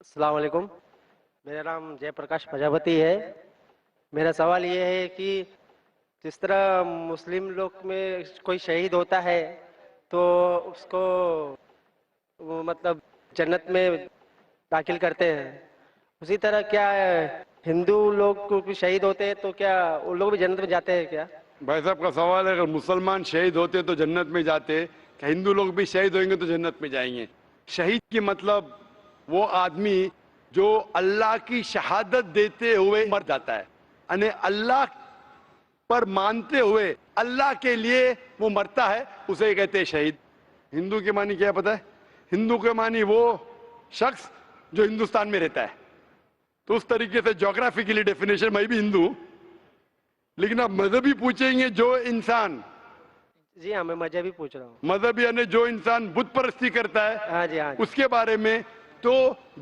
السلام علیکم. میرا نام جے پرکاش پرجاپتی ہے. میرا سوال یہ ہے کہ جس طرح مسلم لوگ میں کوئی شہید ہوتا ہے تو اس کو وہ مطلب جنت میں داخل کرتے ہیں، اسی طرح کیا ہندو لوگ کو بھی شہید ہوتے ہیں تو کیا ان لوگ بھی جنت میں جاتے ہیں کیا؟ بھائی صاحب کا سوال ہے، اگر مسلمان شہید ہوتے تو جنت میں جاتے، کہ ہندو لوگ بھی شہید ہوئیں گے تو جنت میں جائیں گے؟ شہید کی مطلب وہ آدمی جو اللہ کی شہادت دیتے ہوئے مر جاتا ہے، یعنی اللہ پر مانتے ہوئے اللہ کے لیے وہ مرتا ہے، اسے کہتے ہیں شہید. ہندو کے معنی کیا پتہ ہے؟ ہندو کے معنی وہ شخص جو ہندوستان میں رہتا ہے. تو اس طریقے سے جغرافیکلی ڈیفینیشن میں بھی ہندو ہوں، لیکن اب مذہبی پوچھیں گے جو انسان جی ہاں، میں مذہبی پوچھ رہا ہوں. مذہب یعنی جو انسان بت پرستی کرتا ہے ہاں جی ہاں جی. اس کے بارے میں، تو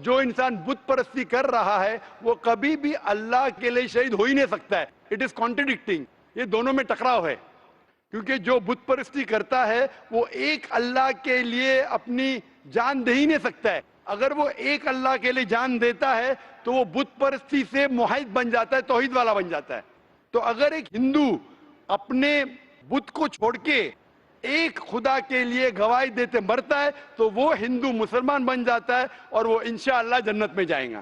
جو انسان بت پرستی کر رہا ہے وہ کبھی بھی اللہ کے لیے شہید ہو ہی نہیں سکتا ہے. اٹ از کانٹرڈکٹنگ، یہ دونوں میں ٹکراؤ ہے. کیونکہ جو بت پرستی کرتا ہے وہ ایک اللہ کے لیے اپنی جان دے ہی نہیں سکتا ہے. اگر وہ ایک اللہ کے لیے جان دیتا ہے تو وہ بت پرستی سے موحد بن جاتا ہے، توحید والا بن جاتا ہے. تو اگر ایک ہندو اپنے بت کو چھوڑ کے ایک خدا کے لیے گواہی دیتے مرتا ہے تو وہ ہندو مسلمان بن جاتا ہے اور وہ انشاءاللہ جنت میں جائیں گا.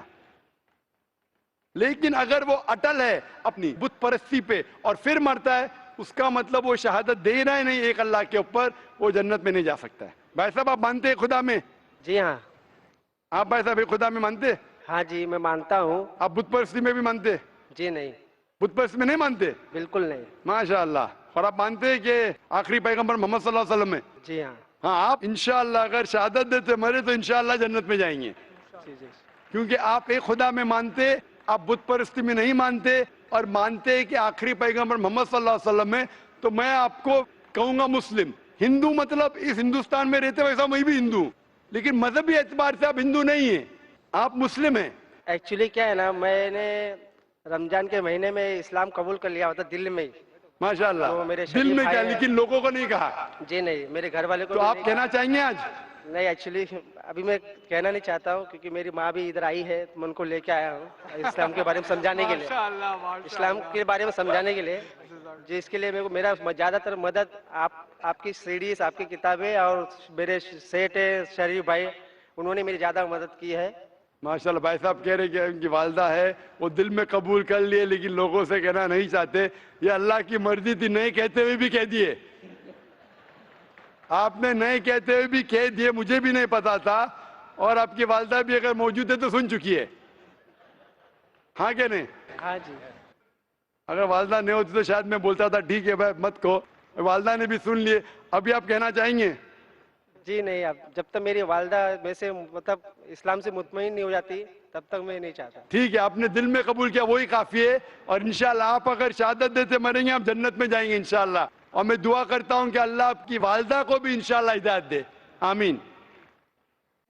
لیکن اگر وہ اٹل ہے اپنی بت پرستی پہ اور پھر مرتا ہے، اس کا مطلب وہ شہادت دے رہا ہے نہیں ایک اللہ کے اوپر، وہ جنت میں نہیں جا سکتا ہے. بھائی صاحب آپ مانتے ہیں خدا میں؟ جی ہاں. آپ بھائی صاحب ایک خدا میں مانتے؟ ہاں جی میں مانتا ہوں. آپ بت پرستی میں بھی مانتے؟ جی نہیں، بت پرستی میں نہیں مانتے؟ بالکل نہیں. ماشاء اللہ. اور آپ مانتے ہیں کہ آخری پیغمبر محمد صلی اللہ علیہ وسلم ہے؟ جی ہاں. ہاں، آپ انشاءاللہ اگر شہادت دیتے مرے تو انشاءاللہ جنت میں جائیں گے. جی جی. کیونکہ آپ ایک خدا میں مانتے، آپ بت پرستی میں نہیں مانتے، اور مانتے کہ آخری پیغمبر محمد صلی اللہ علیہ وسلم ہے. تو میں آپ کو کہوں گا مسلم. ہندو مطلب اس ہندوستان میں رہتے ویسا میں بھی ہندو ہوں، لیکن مذہبی اعتبار سے آپ ہندو نہیں ہیں، آپ مسلم ہیں. ایکچولی کیا ہے نا، میں نے رمضان کے مہینے میں اسلام قبول کر لیا ہوتا دل میں ہی. ماشاءاللہ. تو میرے دل شریف میں کیا، بھائی ہیں. لیکن لوگوں کو نہیں کہا. جی نہیں، میرے گھر والے کو تو بھی آپ نہیں کہنا کہا. چاہیں گے آج؟ نہیں ایکچولی ابھی میں کہنا نہیں چاہتا ہوں، کیونکہ میری ماں بھی ادھر آئی ہے، میں ان کو لے کے آیا ہوں اسلام کے بارے میں سمجھانے کے لیے. اسلام کے بارے میں سمجھانے کے لیے جس کے لیے میرا زیادہ تر مدد آپ کی سیڈیز، آپ کی کتابیں اور میرے سیٹ شریف بھائی، انہوں نے میری زیادہ مدد کی ہے. ماشاءاللہ. بھائی صاحب کہہ رہے کہ ان کی والدہ ہے، وہ دل میں قبول کر لیے لیکن لوگوں سے کہنا نہیں چاہتے. یہ اللہ کی مرضی تھی، نہیں کہتے ہوئے بھی کہہ دیے. آپ نے نہیں کہتے ہوئے بھی کہہ دیے، مجھے بھی نہیں پتا تھا، اور آپ کی والدہ بھی اگر موجود ہے تو سن چکی ہے. ہاں کہ نہیں؟ ہاں جی. اگر والدہ نہیں ہوتی تو شاید میں بولتا تھا ٹھیک ہے بھائی مت کہو. والدہ نے بھی سن لیے. ابھی آپ کہنا چاہیں گے؟ جی نہیں، اب جب تک میری والدہ میں سے مطلب اسلام سے مطمئن نہیں ہو جاتی تب تک میں نہیں چاہتا. ٹھیک ہے، آپ نے دل میں قبول کیا وہی کافی ہے، اور انشاءاللہ آپ اگر شہادت دیتے مریں گے آپ جنت میں جائیں گے انشاءاللہ. اور میں دعا کرتا ہوں کہ اللہ آپ کی والدہ کو بھی انشاءاللہ ہدایت دے. آمین.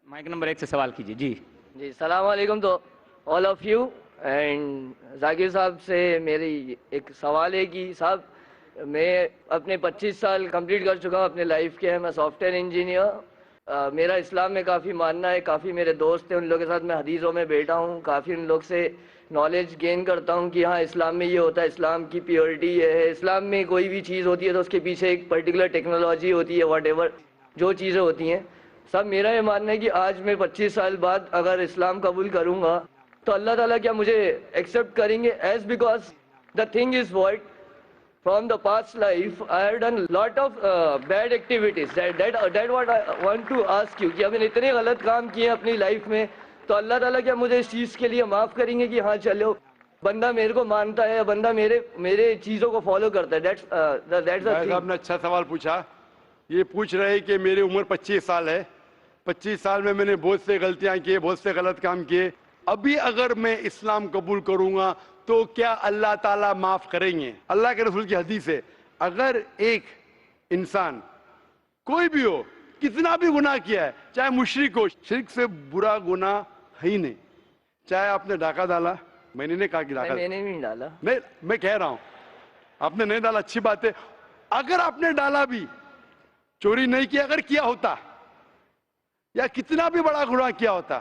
مائک نمبر 1 سے سوال کیجیے. جی جی السلام علیکم تو آل آف یو. اینڈ ذاکر صاحب سے میری ایک سوال ہے کہ صاحب میں اپنے 25 سال کمپلیٹ کر چکا ہوں اپنے لائف کے. میں سافٹ ویئر انجینئر. میرا اسلام میں کافی ماننا ہے، کافی میرے دوست ہیں، ان لوگوں کے ساتھ میں حدیثوں میں بیٹھا ہوں، کافی ان لوگ سے نالج گین کرتا ہوں کہ ہاں اسلام میں یہ ہوتا ہے، اسلام کی پیورٹی یہ ہے. اسلام میں کوئی بھی چیز ہوتی ہے تو اس کے پیچھے ایک پرٹیکولر ٹیکنالوجی ہوتی ہے، واٹ ایور جو چیزیں ہوتی ہیں. سب میرا یہ ماننا ہے کہ آج میں 25 سال بعد اگر اسلام قبول کروں گا تو اللہ تعالیٰ کیا مجھے ایکسیپٹ کریں گے؟ As because the thing is what from the past life I have done lot of bad activities. That what I want to ask you کہ اب میں نے اتنے غلط کام کیے ہیں اپنی لائف میں، تو اللہ تعالیٰ کیا مجھے اس چیز کے لیے معاف کریں گے کہ ہاں چلو بندہ میرے کو مانتا ہے، بندہ میرے چیزوں کو فالو کرتا ہے. دیٹس بھائی صاحب نے اچھا سوال پوچھا. یہ پوچھ رہے کہ میری عمر 25 سال ہے، 25 سال میں نے بہت سے غلطیاں کی، بہت سے غلط کام کیے. ابھی اگر میں اسلام قبول کروں گا تو کیا اللہ تعالیٰ معاف کریں گے؟ اللہ کے رسول کی حدیث ہے، اگر ایک انسان کوئی بھی ہو کتنا بھی گناہ کیا ہے، چاہے مشرک ہو، شرک سے برا گناہ ہے ہی نہیں. چاہے آپ نے ڈاکہ ڈالا، میں نے نہیں کہا کہ ڈاکہ میں نے نہیں ڈالا. نہیں، میں کہہ رہا ہوں آپ نے نہیں ڈالا، اچھی بات ہے. اگر آپ نے ڈالا بھی، چوری نہیں کیا، اگر کیا ہوتا یا کتنا بھی بڑا گناہ کیا ہوتا،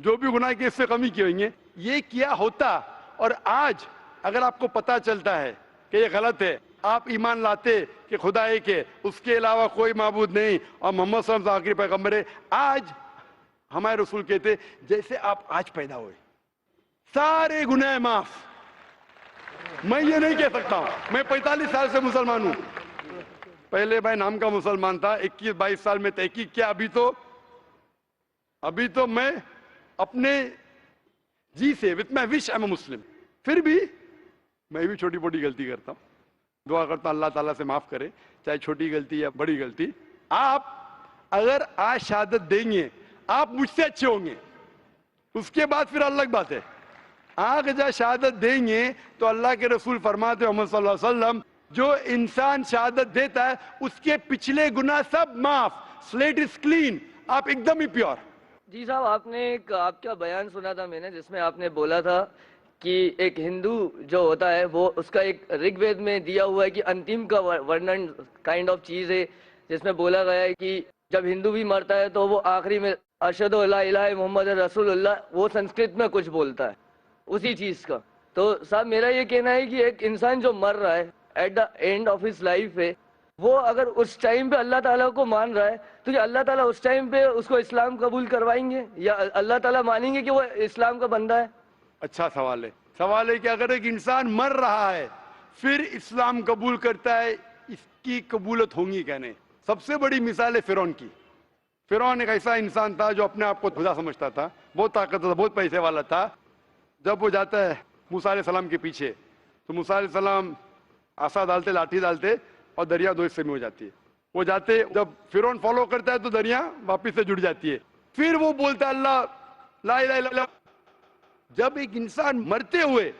جو بھی گناہ کی اس سے کمی کی ہوئی ہیں, یہ کیا ہوتا. اور آج اگر آپ کو پتا چلتا ہے کہ یہ غلط ہے, آپ ایمان لاتے کہ خدا ایک ہے, اس کے علاوہ کوئی معبود نہیں, اور محمد صلی اللہ علیہ وسلم آخری پیغمبر ہے, آج ہمارے رسول کہتے جیسے آپ آج پیدا ہوئے سارے گناہ معاف. میں یہ نہیں کہہ سکتا ہوں, میں 45 سال سے مسلمان ہوں, پہلے بھائی نام کا مسلمان تھا, 21-22 سال میں تحقیق کیا, ابھی تو میں اپنے جی سے with my wish I'm a Muslim. پھر بھی میں بھی چھوٹی موٹی غلطی کرتا ہوں, دعا کرتا ہوں اللہ تعالیٰ سے معاف کرے, چاہے چھوٹی غلطی یا بڑی غلطی. آپ اگر آج شہادت دیں گے آپ مجھ سے اچھے ہوں گے, اس کے بعد پھر الگ بات ہے. آگ جب شہادت دیں گے تو اللہ کے رسول فرماتے ہیں محمد صلی اللہ علیہ وسلم, جو انسان شہادت دیتا ہے اس کے پچھلے گناہ سب معاف, سلیٹ از کلین, آپ ایک دم ہی پیور. جی صاحب, آپ نے ایک آپ کا بیان سنا تھا میں نے, جس میں آپ نے بولا تھا کہ ایک ہندو جو ہوتا ہے وہ اس کا ایک رگ وید میں دیا ہوا ہے کہ انتم کا ورنن کائنڈ آف چیز ہے, جس میں بولا گیا ہے کہ جب ہندو بھی مرتا ہے تو وہ آخری میں اشہد ان لا الہ محمد رسول اللہ, وہ سنسکرت میں کچھ بولتا ہے اسی چیز کا. تو صاحب میرا یہ کہنا ہے کہ ایک انسان جو مر رہا ہے at the end of his life ہے, وہ اگر اس ٹائم پہ اللہ تعالیٰ کو مان رہا ہے تو کیا اللہ تعالیٰ اس ٹائم پہ اس کو اسلام قبول کروائیں گے, یا اللہ تعالیٰ مانیں گے کہ وہ اسلام کا بندہ ہے؟ اچھا سوال ہے. سوال ہے کہ اگر ایک انسان مر رہا ہے پھر اسلام قبول کرتا ہے, اس کی قبولت ہونگی کہنے. سب سے بڑی مثال ہے فرعون کی. فرعون ایک ایسا انسان تھا جو اپنے آپ کو خدا سمجھتا تھا, بہت طاقتور تھا, بہت پیسے والا تھا. جب وہ جاتا ہے موسیٰ علیہ السلام کے پیچھے تو موسیٰ علیہ السلام عصا ڈالتے, لاٹھی ڈالتے, اور دریا دو حصے میں ہو جاتی ہے. وہ جاتے, جب فرعون فالو کرتا ہے تو دریا واپس سے جڑ جاتی ہے. پھر وہ بولتا ہے اللہ لا الہ الا اللہ. جب ایک انسان مرتے ہوئے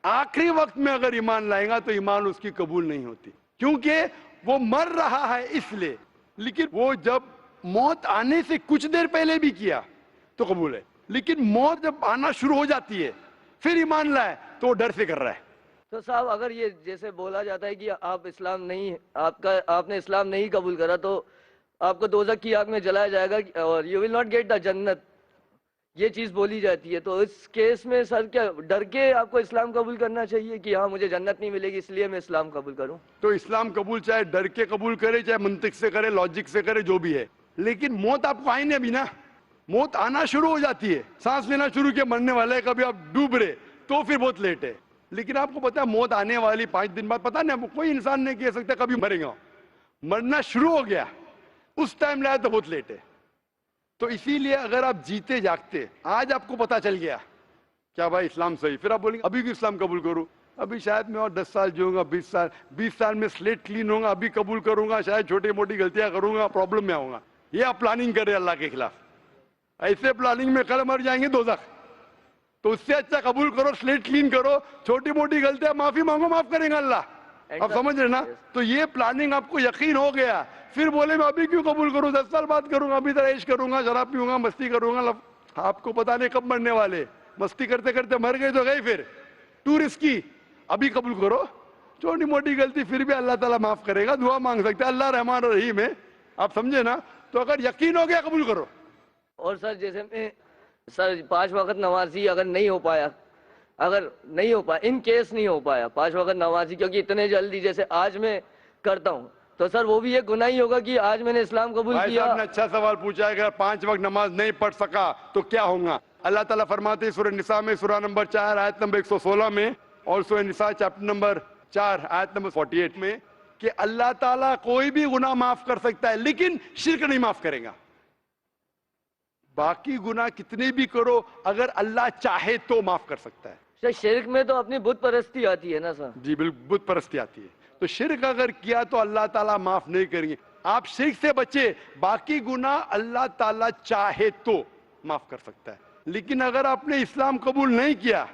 آخری وقت میں اگر ایمان لائے گا تو ایمان اس کی قبول نہیں ہوتی, کیونکہ وہ مر رہا ہے اس لیے. لیکن وہ جب موت آنے سے کچھ دیر پہلے بھی کیا تو قبول ہے, لیکن موت جب آنا شروع ہو جاتی ہے پھر ایمان لائے تو وہ ڈر سے کر رہا ہے. تو صاحب اگر یہ جیسے بولا جاتا ہے کہ آپ اسلام نہیں, آپ نے اسلام نہیں قبول کرا تو آپ کو دوزخ کی آگ میں جلایا جائے گا اور you will not get the جنت, یہ چیز بولی جاتی ہے. تو اس کیس میں سر کیا ڈر کے آپ کو اسلام قبول کرنا چاہیے کہ ہاں مجھے جنت نہیں ملے گی اس لیے میں اسلام قبول کروں؟ تو اسلام قبول چاہے ڈر کے قبول کرے, چاہے منطق سے کرے, لاجک سے کرے, جو بھی ہے, لیکن موت آپ کو آئی نہیں ابھی نا. موت آنا شروع ہو جاتی ہے, سانس لینا شروع کیا, مرنے والے, کبھی آپ ڈوب رہے تو پھر بہت لیٹ ہے. لیکن آپ کو پتا ہے موت آنے والی 5 دن بعد, پتا نہیں, کوئی انسان نہیں کہہ سکتا کبھی مرے گا. مرنا شروع ہو گیا اس ٹائم لائے تو بہت لیٹ ہے. تو اسی لیے اگر آپ جیتے جاگتے, آج آپ کو پتا چل گیا کیا بھائی اسلام صحیح, پھر آپ بولیں گے ابھی بھی اسلام قبول کروں, ابھی شاید میں اور 10 سال جیوں گا, 20 سال میں سلیٹ کلین ہوں گا, ابھی قبول کروں گا, شاید چھوٹی موٹی غلطیاں کروں گا, پرابلم میں آؤں گا. یہ آپ پلاننگ کر رہے اللہ کے خلاف. ایسے پلاننگ میں کل مر جائیں گے دوزخ. تو اس سے اچھا قبول کرو, سلیٹ کلین کرو, چھوٹی موٹی غلطیاں معافی مانگو, معاف کریں گا اللہ. آپ سمجھ رہے نا؟ تو یہ پلاننگ آپ کو یقین ہو گیا, پھر بولے میں ابھی کیوں قبول کروں, 10 سال بعد کروں گا, ابھی طرح عیش کروں گا, شراب پیوں گا, مستی کروں گا. آپ کو پتا نہیں کب مرنے والے, مستی کرتے کرتے مر گئے تو گئے, پھر ٹو رسکی. ابھی قبول کرو, چھوٹی موٹی غلطی پھر بھی اللہ تعالیٰ معاف کرے گا, دعا مانگ سکتے ہیں, اللہ رحمان الرحیم ہے. آپ سمجھے نا؟ تو اگر یقین ہو گیا قبول کرو. اور سر جیسے میں سر 5 وقت نمازی اگر نہیں ہو پایا, ان کیس نہیں ہو پایا 5 وقت نمازی, کیونکہ اتنے جلدی جیسے آج میں کرتا ہوں, تو سر وہ بھی ایک گناہ ہی ہوگا کہ آج میں نے اسلام قبول بھائی کیا. صاحب نے اچھا سوال پوچھا ہے, اگر 5 وقت نماز نہیں پڑھ سکا تو کیا ہوگا. اللہ تعالیٰ فرماتے ہیں سورہ نساء میں, سورہ نمبر 4 آیت نمبر 116 میں, اور سورہ نساء چیپٹر نمبر 4 آیت نمبر 48 میں, کہ اللہ تعالیٰ کوئی بھی گناہ معاف کر سکتا ہے لیکن شرک نہیں معاف کرے گا. باقی گناہ کتنے بھی کرو, اگر اللہ چاہے تو معاف کر سکتا ہے. سر شرک میں تو اپنی بت پرستی آتی ہے نا سر؟ جی بالکل, بت پرستی آتی ہے. تو شرک اگر کیا تو اللہ تعالیٰ معاف نہیں کریں گے. آپ شرک سے بچے, باقی گناہ اللہ تعالیٰ چاہے تو معاف کر سکتا ہے. لیکن اگر آپ نے اسلام قبول نہیں کیا,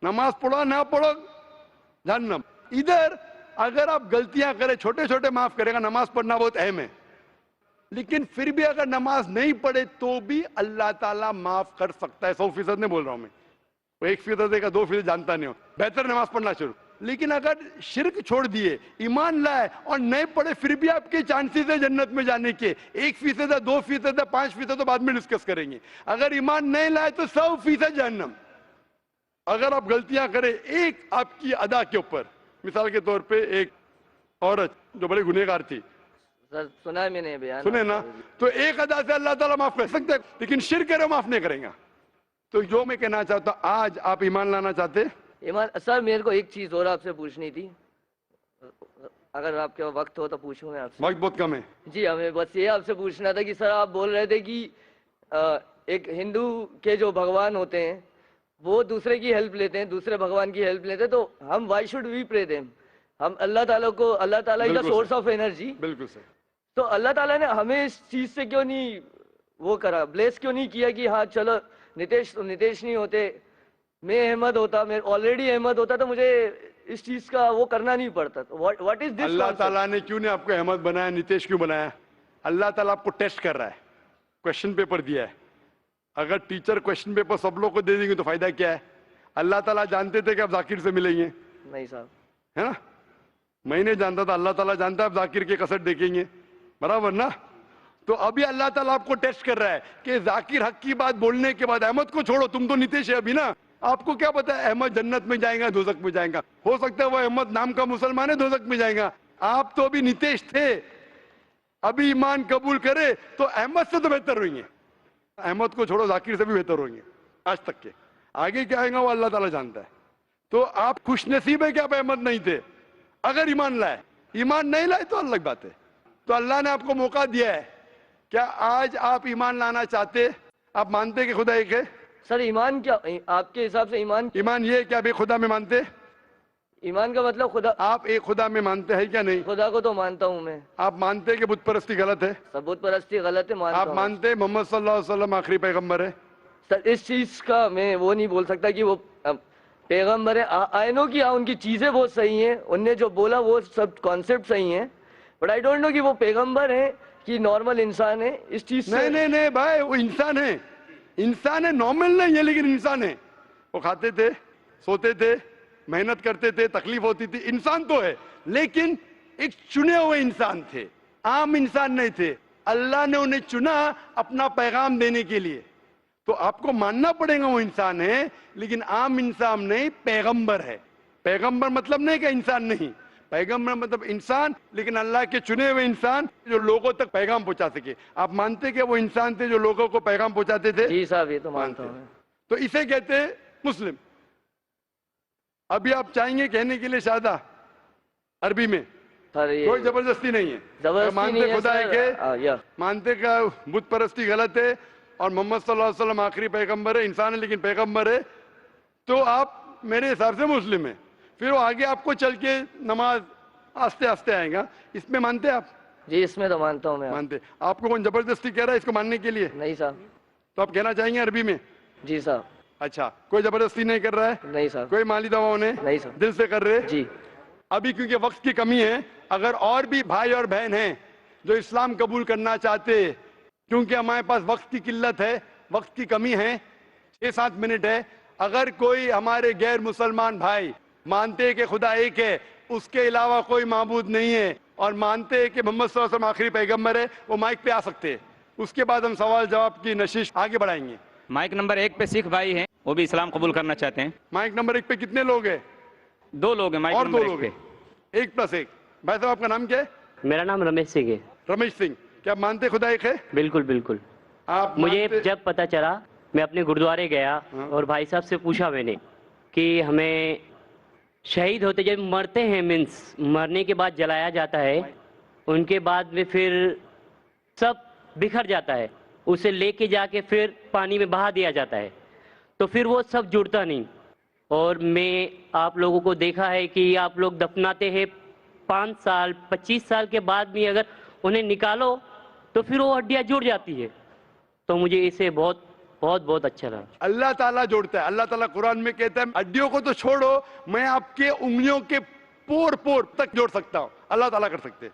نماز پڑھو نہ پڑھو جہنم. ادھر اگر آپ غلطیاں کریں, چھوٹے چھوٹے معاف کرے گا, نماز پڑھنا بہت اہم ہے, لیکن پھر بھی اگر نماز نہیں پڑھے تو بھی اللہ تعالیٰ معاف کر سکتا ہے. 100% نہیں بول رہا ہوں میں, 1% کا 2% جانتا نہیں ہو, بہتر نماز پڑھنا شروع. لیکن اگر شرک چھوڑ دیے, ایمان لائے اور نئے پڑھے, پھر بھی آپ کے چانسز ہے جنت میں جانے کے. 1% ہے, 2% ہے, 5% تو بعد میں ڈسکس کریں گے. اگر ایمان نہیں لائے تو 100% جہنم. اگر آپ غلطیاں کریں ایک آپ کی ادا کے اوپر, مثال کے طور پہ ایک عورت جو بڑے گنہگار تھی, سر سنا ہے میں نے بیان. سنے نا, تو ایک ادا سے اللہ تعالیٰ معاف کر سکتے ہیں, لیکن شرک کرے معاف نہیں کریں گا. تو جو میں کہنا چاہتا ہوں, آج آپ ایمان لانا چاہتے, ایمان سر میرے کو ایک چیز اور آپ سے پوچھنی تھی, اگر آپ کے وقت ہو تو پوچھوں میں آپ سے. وقت بہت کم ہے. جی ہمیں بس یہ آپ سے پوچھنا تھا کہ سر آپ بول رہے تھے کہ ایک ہندو کے جو بھگوان ہوتے ہیں وہ دوسرے کی ہیلپ لیتے ہیں, دوسرے بھگوان کی ہیلپ لیتے ہیں, تو ہم وائی شوڈ وی پرے دیم, ہم اللہ تعالیٰ کو, اللہ تعالیٰ از دا بالکل سورس سر. آف انرجی, بالکل سر. تو اللہ تعالیٰ نے ہمیں اس چیز سے کیوں نہیں وہ کرا, بلیس کیوں نہیں کیا کہ ہاں چلو نتیش نہیں ہوتے, میں احمد ہوتا, میں آلریڈی احمد ہوتا تو مجھے اس چیز کا وہ کرنا نہیں پڑتا. واٹ از دس؟ اللہ تعالیٰ نے کیوں نہیں آپ کو احمد بنایا, نتیش کیوں بنایا؟ اللہ تعالیٰ آپ کو ٹیسٹ کر رہا ہے, کوشچن پیپر دیا ہے. اگر ٹیچر کوشچن پیپر سب لوگ کو دے دیں گے تو فائدہ کیا ہے؟ اللہ تعالیٰ جانتے تھے کہ آپ ذاکر سے ملیں گے, نہیں صاحب, ہے نا؟ میں نہیں جانتا تھا, اللہ تعالیٰ جانتا ہے آپ ذاکر کے کسٹ دیکھیں گے, برابر نا؟ تو ابھی اللہ تعالیٰ آپ کو ٹیسٹ کر رہا ہے کہ ذاکر حق کی بات بولنے کے بعد احمد کو چھوڑو, تم تو نتیش ہے ابھی نا, آپ کو کیا پتا ہے احمد جنت میں جائیں گا دوزخ میں جائیں گا؟ ہو سکتا ہے وہ احمد نام کا مسلمان ہے دوزخ میں جائیں گا, آپ تو ابھی نتیش تھے. ابھی ایمان قبول کرے تو احمد سے تو بہتر ہوئیں گے, احمد کو چھوڑو ذاکر سے بھی بہتر ہوئیں گے آج تک کے. آگے کیا آئے گا وہ اللہ تعالیٰ جانتا ہے. تو آپ خوش نصیب ہے کہ آپ احمد نہیں تھے اگر ایمان لائے. ایمان نہیں لائے تو الگ بات ہے. تو اللہ نے آپ کو موقع دیا ہے, کیا آج آپ ایمان لانا چاہتے؟ آپ مانتے کہ خدا ایک ہے؟ سر ایمان کیا آپ کے حساب سے ایمان ایمان یہ ہے کہ آپ ایک خدا میں مانتے, ایمان کا مطلب خدا, آپ ایک خدا میں مانتے ہیں کیا نہیں؟ خدا کو تو مانتا ہوں میں. آپ مانتے کہ بت پرستی غلط ہے؟ بت پرستی غلط ہے, مانتا آپ ہوں. مانتے محمد صلی اللہ علیہ وسلم آخری پیغمبر ہے؟ سر اس چیز کا میں وہ نہیں بول سکتا کہ وہ پیغمبر ہے. آئی نو کہ ان کی چیزیں بہت صحیح ہیں, ان نے جو بولا وہ سب کانسیپٹ صحیح ہیں, بٹ آئی ڈونٹ نو کہ وہ پیغمبر ہیں کہ نارمل انسان ہے. اس چیز سے نہیں بھائی, وہ انسان ہے, انسان ہے, نارمل نہیں ہے لیکن انسان ہے. وہ کھاتے تھے, سوتے تھے, محنت کرتے تھے, تکلیف ہوتی تھی, انسان تو ہے, لیکن ایک چنے ہوئے انسان تھے, عام انسان نہیں تھے. اللہ نے انہیں چنا اپنا پیغام دینے کے لیے. تو آپ کو ماننا پڑے گا وہ انسان ہے, لیکن عام انسان نہیں, پیغمبر ہے. پیغمبر مطلب نہیں کہ انسان نہیں, پیغمبر مطلب انسان, لیکن اللہ کے چنے ہوئے انسان جو لوگوں تک پیغام پہنچا سکے. آپ مانتے کہ وہ انسان تھے جو لوگوں کو پیغام پہنچاتے تھے؟ جی صاحب, یہ تو مانتا ہوں. تو اسے کہتے ہیں مسلم. ابھی آپ چاہیں گے کہنے کے لیے شادہ عربی میں, کوئی زبردستی نہیں ہے. مانتے خدا ایک ہے, مانتے کہ بت پرستی غلط ہے اور محمد صلی اللہ علیہ وسلم آخری پیغمبر ہے, انسان ہے لیکن پیغمبر ہے, تو آپ میرے حساب سے مسلم ہیں. پھر وہ آگے آپ کو چل کے نماز آستے آستے آئے گا, اس میں مانتے آپ؟ جی اس میں تو مانتا ہوں میں. مانتے. آپ کو کون زبردستی کہہ رہا ہے اس کو ماننے کے لیے؟ نہیں صاحب. تو آپ کہنا چاہیں گے عربی میں؟ جی صاحب. اچھا, کوئی زبردستی نہیں کر رہا ہے؟ نہیں صاحب. کوئی مالی دباؤ نہیں صاحب. دل سے کر رہے؟ جی. ابھی کیونکہ وقت کی کمی ہے, اگر اور بھی بھائی اور بہن ہیں جو اسلام قبول کرنا چاہتے, کیونکہ ہمارے پاس وقت کی قلت ہے, وقت کی کمی ہے, 6-7 منٹ ہے, اگر کوئی ہمارے غیر مسلمان بھائی مانتے کہ خدا ایک ہے, اس کے علاوہ کوئی معبود نہیں ہے, اور مانتے کہ محمد صلی اللہ علیہ وسلم آخری پیغمبر ہے, وہ مائک پہ آ سکتے ہیں. اس کے بعد ہم سوال جواب کی نشش آگے بڑھائیں گے. مائک نمبر 1 پہ سکھ بھائی ہیں, وہ بھی اسلام قبول کرنا چاہتے ہیں. مائک نمبر 1 پہ کتنے لوگ ہیں؟ 2 لوگ ہیں مائک اور 2 نمبر 1 لوگ پہ. ہیں, 1+1. بھائی صاحب آپ کا نام کیا ہے؟ میرا نام رمیش سنگھ ہے. رمیش سنگھ. کیا آپ مانتے خدا ایک ہے؟ بالکل بالکل. آپ مجھے مانتے؟ جب پتا چلا, میں اپنے گردوارے گیا اور بھائی صاحب سے پوچھا میں نے کہ ہمیں شہید ہوتے جب مرتے ہیں, مینس مرنے کے بعد جلایا جاتا ہے, ان کے بعد میں پھر سب بکھر جاتا ہے, اسے لے کے جا کے پھر پانی میں بہا دیا جاتا ہے, تو پھر وہ سب جڑتا نہیں. اور میں آپ لوگوں کو دیکھا ہے کہ آپ لوگ دفناتے ہیں 5 سال 25 سال کے بعد بھی اگر انہیں نکالو تو پھر وہ ہڈیاں جڑ جاتی ہے. تو مجھے اسے بہت بہت بہت اچھا لگا. اللہ تعالیٰ جوڑتا ہے. اللہ تعالیٰ قرآن میں کہتا ہے ہڈیوں کو تو چھوڑو, میں آپ کے انگلیوں کے پور تک جوڑ سکتا ہوں. اللہ تعالیٰ کر سکتے ہیں.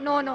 No, no.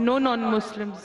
No non-Muslims.